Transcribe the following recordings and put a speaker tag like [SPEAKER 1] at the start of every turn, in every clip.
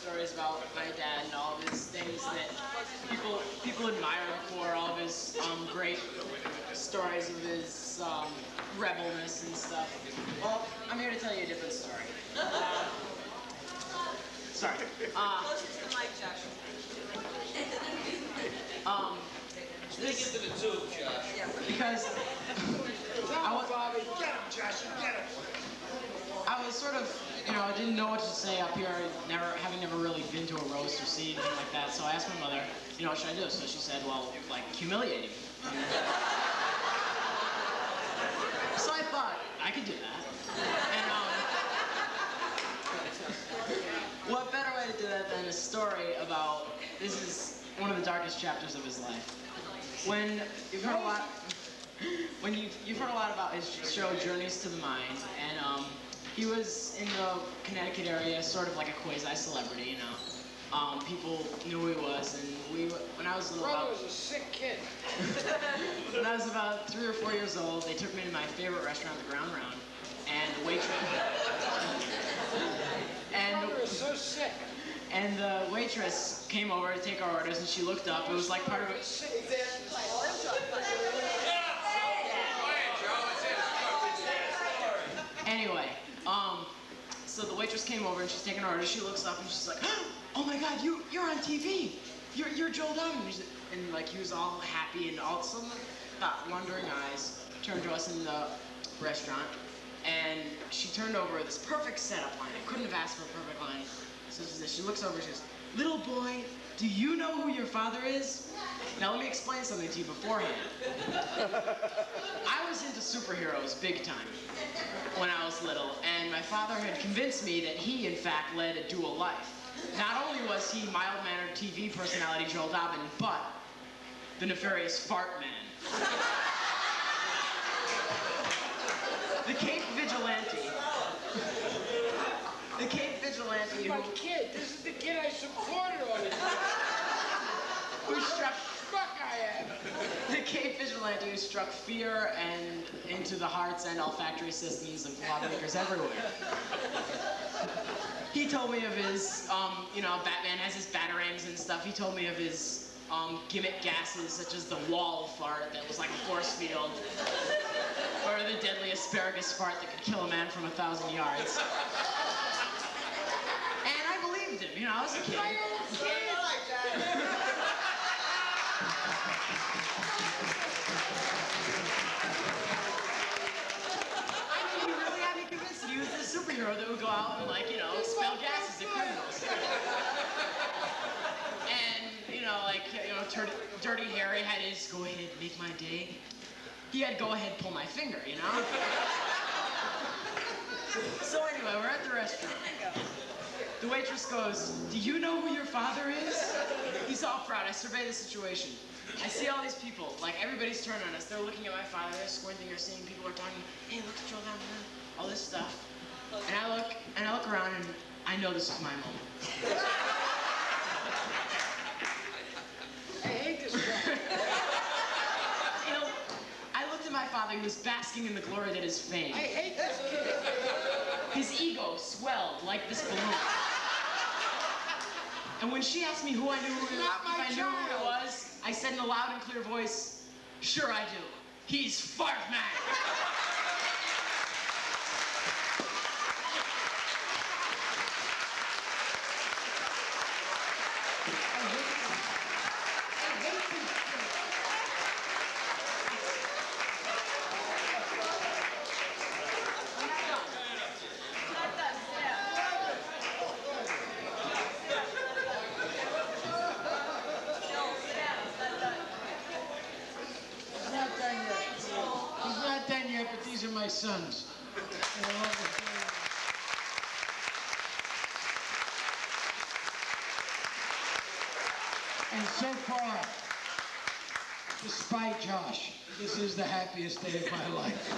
[SPEAKER 1] stories about my dad and all of his things that people admire him for, all of his great stories of his rebelness and stuff. Well, I'm here to tell you a different story. Sorry.
[SPEAKER 2] Closer to the mic, Josh.
[SPEAKER 3] Stick into the tube, Josh.
[SPEAKER 2] Yeah.
[SPEAKER 1] Because
[SPEAKER 3] Bobby, get him, Josh, get him.
[SPEAKER 1] I was sort of, didn't know what to say up here, having never really been to a roast or seen anything like that. So I asked my mother, what should I do? So she said, well, like, humiliate him. So I thought I could do that. And what better way to do that than a story about, this is one of the darkest chapters of his life. When you've heard a lot about his show Journeys to the Mind, and he was in the Connecticut area, sort of like a quasi-celebrity, people knew who he was, and when I was little,
[SPEAKER 3] Brother was a sick kid.
[SPEAKER 1] when I was about 3 or 4 years old, they took me to my favorite restaurant, the Ground Round, and the waitress.
[SPEAKER 3] Brother is so sick.
[SPEAKER 1] And the waitress came over to take our orders, and she looked up. It was like part of it. Anyway, so the waitress came over and she's taking our order. She looks up and she's like, "Oh my God, you're on TV. You're Joel Dobbin." And like he was all happy, and all of a sudden, wondering eyes turned to us in the restaurant, and she turned over this perfect setup line. I couldn't have asked for a perfect line. So she looks over and she goes, "Little boy, do you know who your father is?" Now let me explain something to you beforehand. I was into superheroes big time when I was little, and my father had convinced me that he, in fact, led a dual life. Not only was he mild-mannered TV personality Joel Dobbin, but the nefarious fart man. The Cape Vigilante. The Cape Vigilante
[SPEAKER 3] This is my kid. This is the kid I supported on it.
[SPEAKER 1] who struck
[SPEAKER 3] Fuck I am.
[SPEAKER 1] the Cape Vigilante who struck fear and into the hearts and olfactory systems of lawmakers everywhere. He told me of his, Batman has his batarangs and stuff. He told me of his gimmick gases, such as the wall fart that was like a force field, or the deadly asparagus fart that could kill a man from 1,000 yards. And I believed him, I was a kid.
[SPEAKER 3] My own kid.
[SPEAKER 1] He really had me convinced that he was this superhero that would go out and, expel gases at criminals. And, Dirty Harry had his go ahead, make my day. He had go ahead, pull my finger, So anyway, we're at the restaurant. The waitress goes, "Do you know who your father is?" He's all proud. I survey the situation. I see all these people, everybody's turning on us. They're looking at my father, they're squinting, they're seeing people are talking, "Hey, look at Joel Dobbin," all this stuff. And I look around, and I know this is my moment.
[SPEAKER 3] I hate this guy.
[SPEAKER 1] I looked at my father, he was basking in the glory that is fame.
[SPEAKER 3] I hate this kid.
[SPEAKER 1] His ego swelled like this balloon. And when she asked me who I knew who it was, I said in a loud and clear voice, "Sure I do. He's Fart Man."
[SPEAKER 3] He's not done yet, but these are my sons. And so far, despite Josh, this is the happiest day of my life.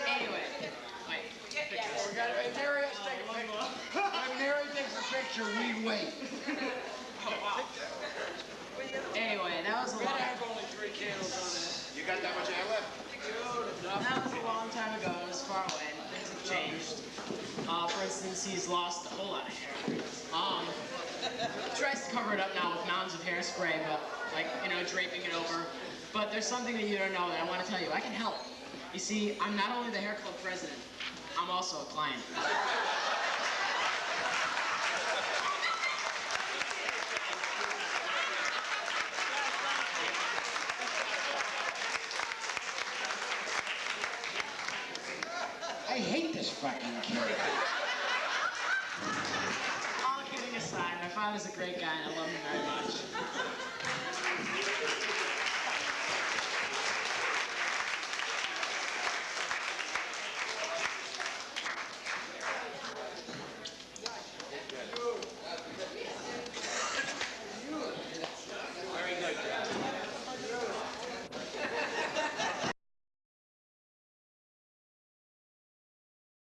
[SPEAKER 1] Anyway, wait.
[SPEAKER 3] When Mary takes a picture, we wait.
[SPEAKER 1] Oh, wow. Anyway, that was a lot.
[SPEAKER 3] Only 3 candles on it.
[SPEAKER 4] You got that
[SPEAKER 1] far away and things have changed. For instance, he's lost a whole lot of hair. Tries to cover it up now with mounds of hairspray, but like, you know, draping it over. But there's something that you don't know that I want to tell you. I can help. You see, I'm not only the hair club president, I'm also a client.
[SPEAKER 3] I hate this fucking kid.
[SPEAKER 1] All kidding aside, my father's a great guy and I love him very much.